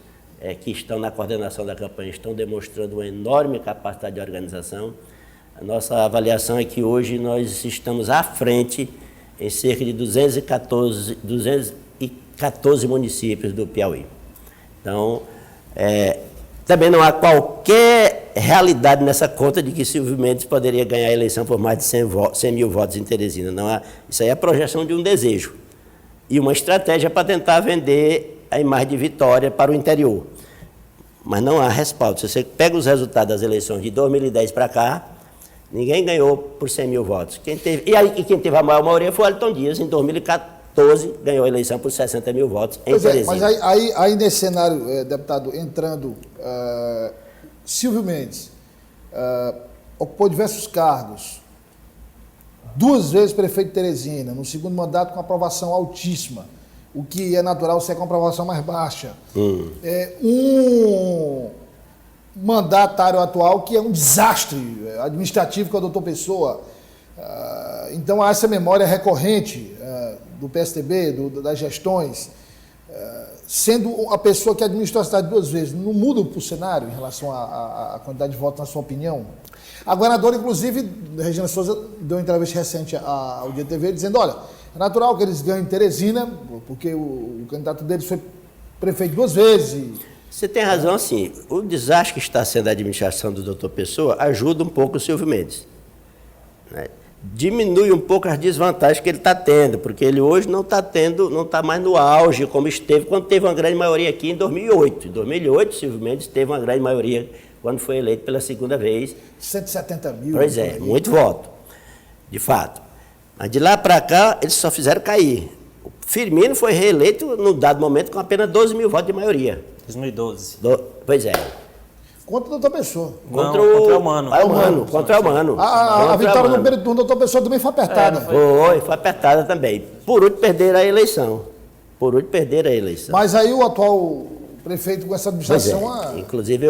que estão na coordenação da campanha estão demonstrando uma enorme capacidade de organização. A nossa avaliação é que hoje nós estamos à frente em cerca de 214 municípios do Piauí. Então, também não há qualquer realidade nessa conta de que Silvio Mendes poderia ganhar a eleição por mais de 100 mil votos em Teresina. Não há, isso aí é a projeção de um desejo e uma estratégia para tentar vender a imagem de vitória para o interior. Mas não há respaldo. Se você pega os resultados das eleições de 2010 para cá, ninguém ganhou por 100 mil votos. Quem teve a maior maioria foi o Wellington Dias, em 2014, ganhou a eleição por 60 mil votos em Teresina. Mas aí nesse cenário, deputado, entrando, Silvio Mendes ocupou diversos cargos, 2 vezes prefeito de Teresina, no segundo mandato com aprovação altíssima, o que é natural ser com aprovação mais baixa. Um mandatário atual que é um desastre administrativo com o doutor Pessoa. Então há essa memória recorrente do PSDB, das gestões, sendo a pessoa que administrou a cidade 2 vezes. Não muda o cenário em relação à quantidade de votos, na sua opinião? A governadora, inclusive, Regina Souza, deu uma entrevista recente ao Dia TV, dizendo, olha, é natural que eles ganhem em Teresina, porque o candidato deles foi prefeito 2 vezes. Você tem razão, sim. O desastre que está sendo a administração do doutor Pessoa ajuda um pouco o Silvio Mendes, né? Diminui um pouco as desvantagens que ele está tendo, porque ele hoje não está mais no auge como esteve quando teve uma grande maioria aqui em 2008. Em 2008, Silvio Mendes teve uma grande maioria quando foi eleito pela segunda vez. 170 mil. Pois é, muito voto, de fato. Mas de lá para cá, eles só fizeram cair. O Firmino foi reeleito, num dado momento, com apenas 12 mil votos de maioria. 2012. Pois é. Contra o doutor Pessoa. Contra o Mano. Contra o Mano. A vitória no primeiro turno do doutor Pessoa também foi apertada. Foi apertada também. Por último, perderam a eleição. Mas aí o atual prefeito com essa administração... Inclusive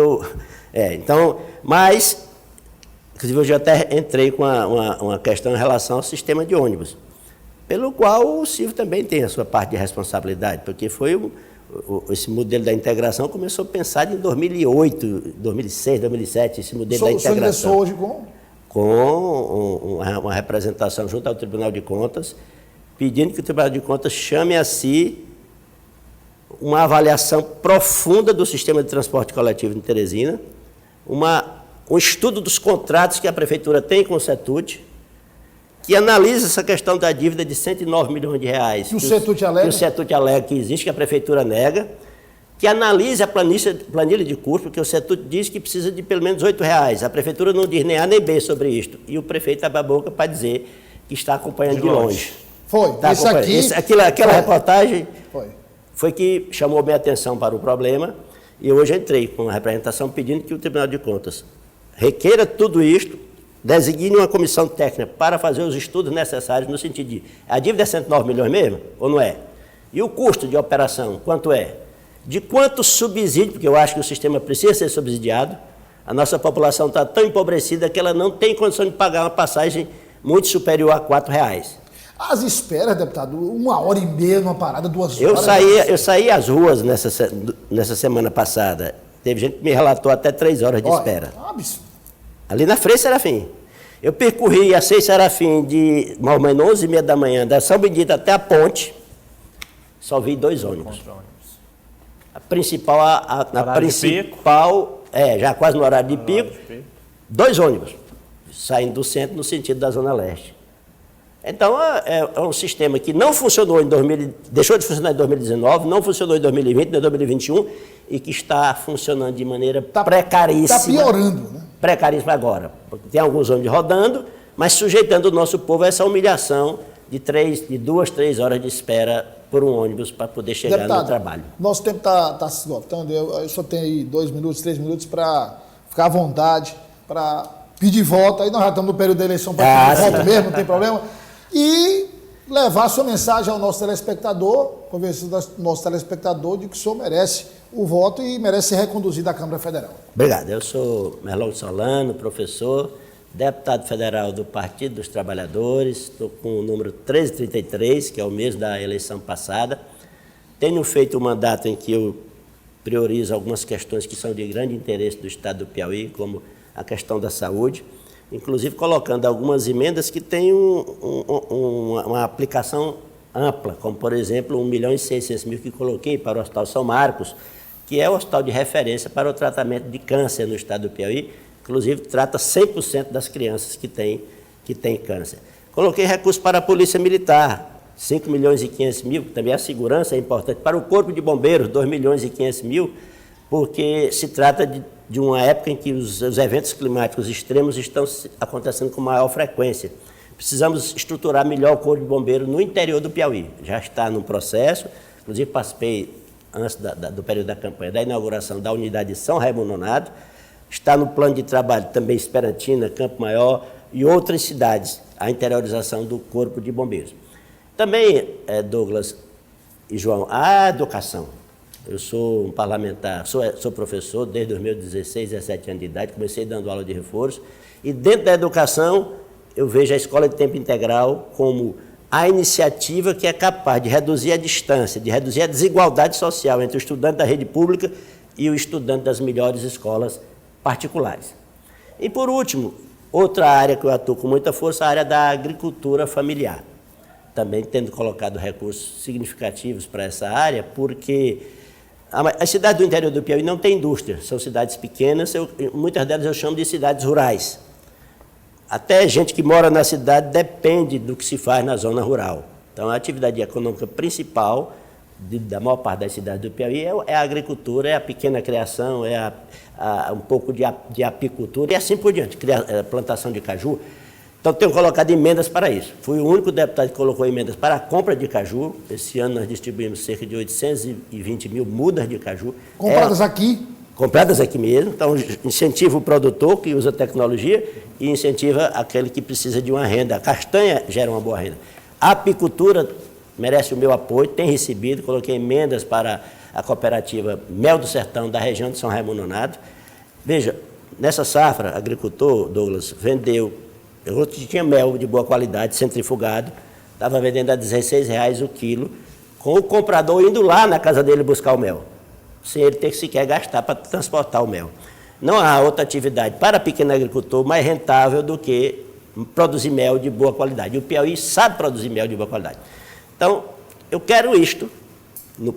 inclusive eu já até entrei com uma questão em relação ao sistema de ônibus, pelo qual o Silvio também tem a sua parte de responsabilidade, porque esse modelo da integração começou a pensar em 2008, 2006, 2007, esse modelo da integração. O senhor hoje com uma representação junto ao Tribunal de Contas, pedindo que o Tribunal de Contas chame a si uma avaliação profunda do sistema de transporte coletivo em Teresina, um estudo dos contratos que a Prefeitura tem com o CETUT, que analisa essa questão da dívida de 109 milhões de reais. Que o CETUT alega? Que o CETUT alega que existe, que a Prefeitura nega, que analise a planilha de custo, porque o CETUT diz que precisa de pelo menos R$8. A Prefeitura não diz nem A nem B sobre isto. E o prefeito abre a boca para dizer que está acompanhando de longe. Foi. Tá isso aqui... Aquela reportagem foi que chamou minha atenção para o problema, e hoje entrei com a representação pedindo que o Tribunal de Contas requeira tudo isto, designe uma comissão técnica para fazer os estudos necessários no sentido de a dívida é 109 milhões mesmo ou não é? E o custo de operação, quanto é? De quanto subsídio, porque eu acho que o sistema precisa ser subsidiado, a nossa população está tão empobrecida que ela não tem condição de pagar uma passagem muito superior a R$4. As esperas, deputado, 1h30 numa parada, 2 horas... Eu saí às ruas nessa semana passada. Teve gente que me relatou até 3 horas de espera. Ali na Frei Serafim. Eu percorri a 6 Serafim de mais ou menos 11h30 da manhã, da São Benedito até a ponte, só vi 2 ônibus. A principal, já quase no horário de pico, 2 ônibus, saindo do centro no sentido da Zona Leste. Então, é um sistema que não funcionou deixou de funcionar em 2019, não funcionou em 2020, nem em 2021, e que está funcionando de maneira precaríssima. Está piorando, né? Precaríssima agora, porque tem alguns ônibus rodando, mas sujeitando o nosso povo a essa humilhação de 2, 3 horas de espera por um ônibus para poder chegar no trabalho. Nosso tempo está se esgotando, eu só tenho aí 2 minutos, 3 minutos para ficar à vontade, para pedir voto, aí nós já estamos no período da eleição para pedir voto mesmo, não tem problema. E levar a sua mensagem ao nosso telespectador, convencer o nosso telespectador de que o senhor merece o voto e merece ser reconduzido à Câmara Federal. Obrigado. Eu sou Merlong Solano, professor, deputado federal do Partido dos Trabalhadores, estou com o número 1333, que é o mesmo da eleição passada. Tenho feito um mandato em que eu priorizo algumas questões que são de grande interesse do Estado do Piauí, como a questão da saúde, inclusive colocando algumas emendas que têm uma aplicação ampla, como, por exemplo, 1.600.000 que coloquei para o Hospital São Marcos, que é o hospital de referência para o tratamento de câncer no Estado do Piauí, inclusive trata 100% das crianças que têm câncer. Coloquei recursos para a Polícia Militar, 5.500.000, também a segurança é importante. Para o Corpo de Bombeiros, 2.500.000, porque se trata de uma época em que os eventos climáticos extremos estão acontecendo com maior frequência. Precisamos estruturar melhor o Corpo de Bombeiros no interior do Piauí. Já está no processo, inclusive participei, antes do período da campanha, da inauguração da unidade de São Raimundo Nonato. Está no plano de trabalho também Esperantina, Campo Maior e outras cidades, a interiorização do Corpo de Bombeiros. Também, Douglas e João, a educação. Eu sou um parlamentar, sou professor desde os meus 16, 17 anos de idade, comecei dando aula de reforço, e dentro da educação eu vejo a escola de tempo integral como a iniciativa que é capaz de reduzir a distância, de reduzir a desigualdade social entre o estudante da rede pública e o estudante das melhores escolas particulares. E, por último, outra área que eu atuo com muita força, a área da agricultura familiar. Também tendo colocado recursos significativos para essa área, porque as cidades do interior do Piauí não têm indústria, são cidades pequenas, muitas delas eu chamo de cidades rurais. Até gente que mora na cidade depende do que se faz na zona rural. Então, a atividade econômica principal da maior parte das cidades do Piauí é a agricultura, é a pequena criação, é um pouco de apicultura e assim por diante, plantação de caju. Então, tenho colocado emendas para isso. Fui o único deputado que colocou emendas para a compra de caju. Esse ano nós distribuímos cerca de 820.000 mudas de caju. Compradas aqui? Compradas aqui mesmo. Então, incentiva o produtor que usa tecnologia e incentiva aquele que precisa de uma renda. A castanha gera uma boa renda. A apicultura merece o meu apoio, tem recebido. Coloquei emendas para a cooperativa Mel do Sertão, da região de São Raimundo Nonato. Veja, nessa safra, agricultor, Douglas, vendeu. Eu tinha mel de boa qualidade, centrifugado, estava vendendo a R$16 o quilo, com o comprador indo lá na casa dele buscar o mel, sem ele ter que sequer gastar para transportar o mel. Não há outra atividade para pequeno agricultor mais rentável do que produzir mel de boa qualidade. E o Piauí sabe produzir mel de boa qualidade. Então, eu quero isto,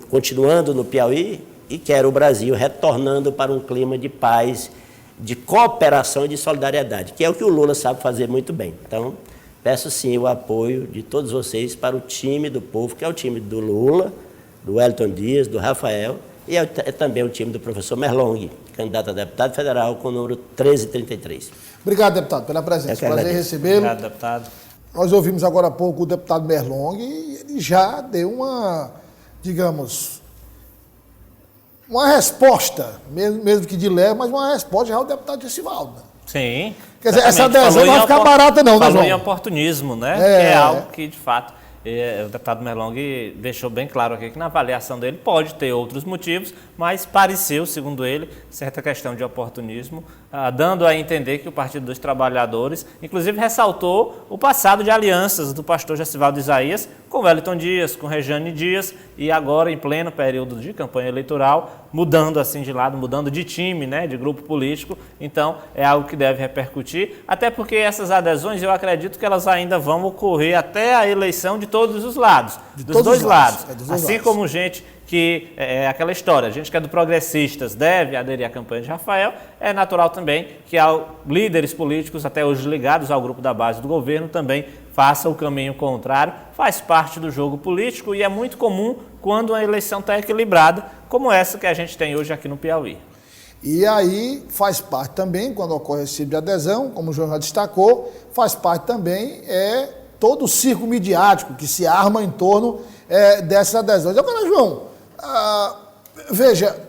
continuando no Piauí, e quero o Brasil retornando para um clima de paz, de cooperação e de solidariedade, que é o que o Lula sabe fazer muito bem. Então, peço sim o apoio de todos vocês para o time do povo, que é o time do Lula, do Wellington Dias, do Rafael, e é também o time do professor Merlong, candidato a deputado federal com o número 1333. Obrigado, deputado, pela presença. Prazer recebê-lo. Obrigado, deputado. Nós ouvimos agora há pouco o deputado Merlong e ele já deu uma, digamos, uma resposta, mesmo que de leve, mas uma resposta já ao deputado Gessivaldo. Sim. Quer dizer, essa adesão não vai ficar barata não, né, João? Falou em oportunismo, né? Que é algo que, de fato, o deputado Merlong deixou bem claro aqui que na avaliação dele pode ter outros motivos, mas pareceu, segundo ele, certa questão de oportunismo, dando a entender que o Partido dos Trabalhadores, inclusive ressaltou o passado de alianças do pastor Gessivaldo Isaías com Wellington Dias, com Rejane Dias, e agora em pleno período de campanha eleitoral, mudando assim de lado, mudando de time, né, de grupo político. Então, é algo que deve repercutir, até porque essas adesões, eu acredito que elas ainda vão ocorrer até a eleição de todos os lados, dos dois lados. Assim como gente que é aquela história, gente que é do Progressistas deve aderir à campanha de Rafael, é natural também que líderes políticos, até hoje ligados ao grupo da base do governo, também façam o caminho contrário, faz parte do jogo político e é muito comum quando a eleição está equilibrada, como essa que a gente tem hoje aqui no Piauí. E aí faz parte também, quando ocorre esse tipo de adesão, como o João já destacou, faz parte também todo o circo midiático que se arma em torno dessas adesões. Agora, João, veja,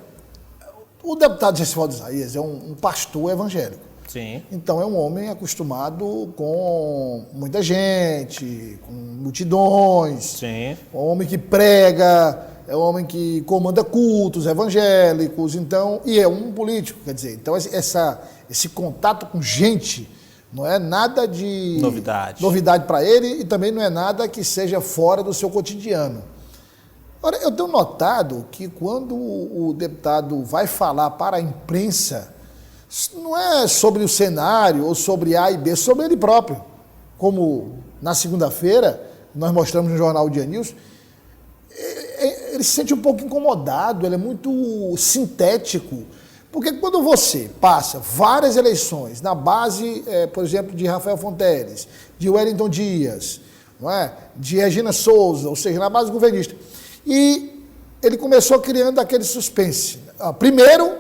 o deputado Gessivaldo Isaías é um pastor evangélico. Sim. Então é um homem acostumado com muita gente, com multidões, Sim. é um homem que prega, é um homem que comanda cultos evangélicos, então, e é um político, quer dizer, então esse contato com gente não é nada de novidade para ele e também não é nada que seja fora do seu cotidiano. Ora, eu tenho notado que quando o deputado vai falar para a imprensa, não é sobre o cenário ou sobre A e B, é sobre ele próprio. Como na segunda-feira, nós mostramos no jornal Dia News, ele se sente um pouco incomodado, ele é muito sintético. Porque quando você passa várias eleições na base, por exemplo, de Rafael Fonteles, de Wellington Dias, não é? De Regina Souza, ou seja, na base governista, e ele começou criando aquele suspense. Primeiro,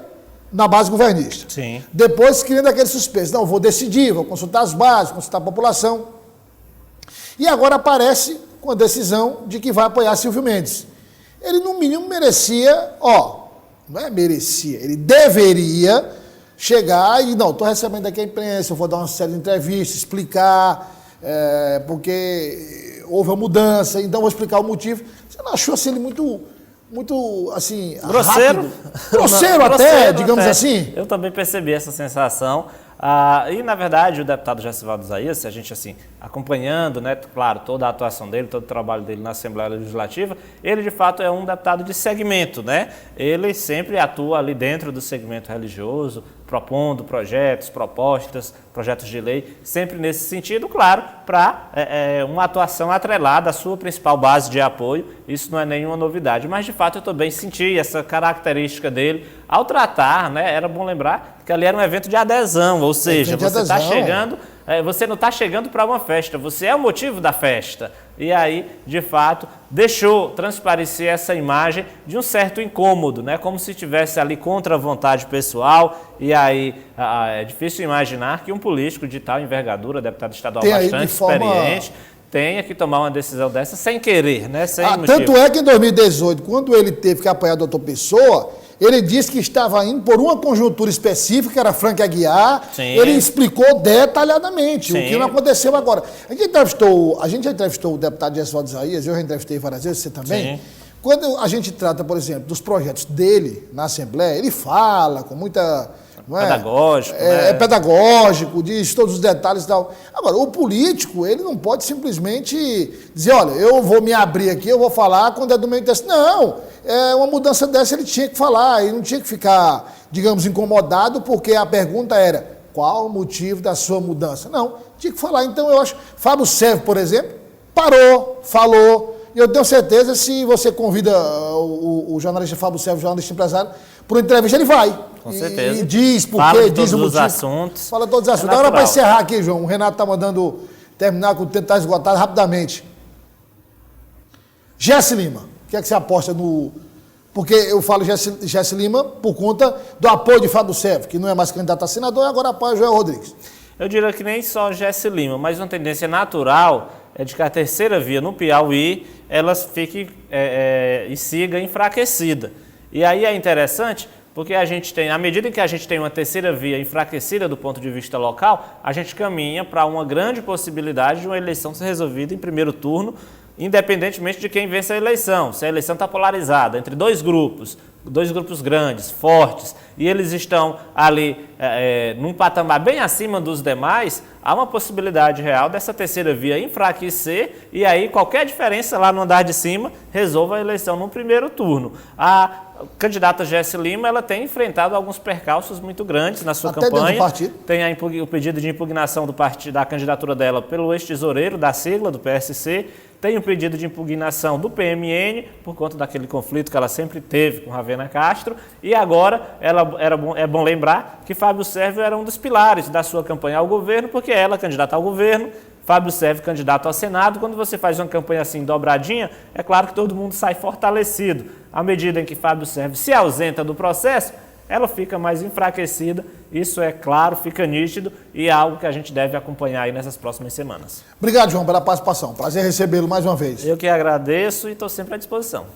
na base governista. Sim. Depois, criando aquele suspense. Não, vou decidir, vou consultar as bases, consultar a população. E agora aparece com a decisão de que vai apoiar Silvio Mendes. Ele, no mínimo, merecia, não é merecia, ele deveria chegar e, não, estou recebendo aqui a imprensa, eu vou dar uma série de entrevistas, explicar, porque houve uma mudança, então vou explicar o motivo. Você não achou assim, ele muito assim, grosseiro? Rápido? Grosseiro até, digamos assim? Eu também percebi essa sensação. E, na verdade, o deputado Gessivaldo Isaías, se a gente, assim, acompanhando, né, claro, toda a atuação dele, todo o trabalho dele na Assembleia Legislativa, ele, de fato, é um deputado de segmento, né? Ele sempre atua ali dentro do segmento religioso, propondo projetos, propostas, projetos de lei, sempre nesse sentido, claro, para uma atuação atrelada à sua principal base de apoio. Isso não é nenhuma novidade, mas, de fato, eu também senti essa característica dele ao tratar, né? Era bom lembrar que ali era um evento de adesão, ou seja, você está chegando, você não está chegando para uma festa, você é o motivo da festa. E aí, de fato, deixou transparecer essa imagem de um certo incômodo, né? Como se estivesse ali contra a vontade pessoal. E aí, é difícil imaginar que um político de tal envergadura, deputado estadual bastante experiente, tenha que tomar uma decisão dessa sem querer, né? Sem motivo. Tanto é que em 2018, quando ele teve que apoiar o doutor Pessoa, ele disse que estava indo por uma conjuntura específica, que era Frank Aguiar. Sim. Ele explicou detalhadamente. Sim. O que não aconteceu agora. A gente já entrevistou o deputado Gessivaldo Isaías, eu já entrevistei várias vezes, você também. Sim. Quando a gente trata, por exemplo, dos projetos dele na Assembleia, ele fala com muita... pedagógico, né? É pedagógico, diz todos os detalhes e tal. Agora, o político, ele não pode simplesmente dizer, olha, eu vou me abrir aqui, eu vou falar quando é do meu interesse. Não, uma mudança dessa ele tinha que falar, ele não tinha que ficar, digamos, incomodado, porque a pergunta era, qual o motivo da sua mudança? Não, tinha que falar. Então, eu acho, Fábio Servo, por exemplo, parou, falou, e eu tenho certeza, se você convida o jornalista Fábio Servo, jornalista empresário, para uma entrevista, ele vai. Com certeza. E diz por quê, diz o motivo. Fala todos os assuntos. Fala todos os assuntos. Agora, para encerrar aqui, João, o Renato está mandando terminar, que o tempo está esgotado rapidamente. Jesse Lima, o que é que você aposta no... Porque eu falo Jesse Lima por conta do apoio de Fábio Servo, que não é mais candidato a senador, e agora apoia Joel Rodrigues. Eu diria que nem só Jesse Lima, mas uma tendência natural é de que a terceira via no Piauí, ela fique e siga enfraquecida. E aí é interessante, porque a gente tem, à medida em que a gente tem uma terceira via enfraquecida do ponto de vista local, a gente caminha para uma grande possibilidade de uma eleição ser resolvida em primeiro turno, independentemente de quem vence a eleição. Se a eleição está polarizada entre dois grupos grandes, fortes, e eles estão ali num patamar bem acima dos demais, há uma possibilidade real dessa terceira via enfraquecer e aí qualquer diferença lá no andar de cima resolva a eleição no primeiro turno. A candidata Jesse Lima, ela tem enfrentado alguns percalços muito grandes na sua campanha. Tem o pedido de impugnação da candidatura dela pelo ex-tesoureiro da sigla do PSC, tem o pedido de impugnação do PMN, por conta daquele conflito que ela sempre teve com Ravena Castro, e agora é bom lembrar que Fábio Servo era um dos pilares da sua campanha ao governo, porque ela, candidata ao governo, Fábio Servo, candidato ao Senado. Quando você faz uma campanha assim dobradinha, é claro que todo mundo sai fortalecido. À medida em que Fábio Servo se ausenta do processo, ela fica mais enfraquecida. Isso é claro, fica nítido e é algo que a gente deve acompanhar aí nessas próximas semanas. Obrigado, João, pela participação. Prazer recebê-lo mais uma vez. Eu que agradeço e estou sempre à disposição.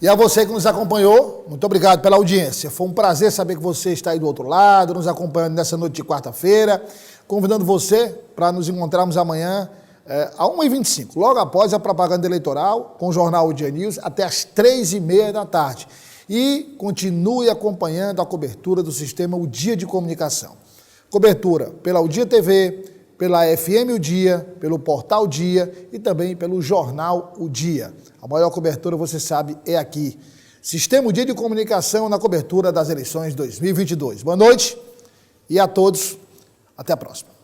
E a você que nos acompanhou, muito obrigado pela audiência. Foi um prazer saber que você está aí do outro lado, nos acompanhando nessa noite de quarta-feira. Convidando você para nos encontrarmos amanhã a 1h25, logo após a propaganda eleitoral, com o jornal O Dia News, até às 3h30 da tarde. E continue acompanhando a cobertura do sistema O Dia de Comunicação. Cobertura pela O Dia TV, pela FM O Dia, pelo Portal Dia e também pelo Jornal O Dia. A maior cobertura, você sabe, é aqui. Sistema O Dia de Comunicação na cobertura das eleições 2022. Boa noite e a todos, até a próxima.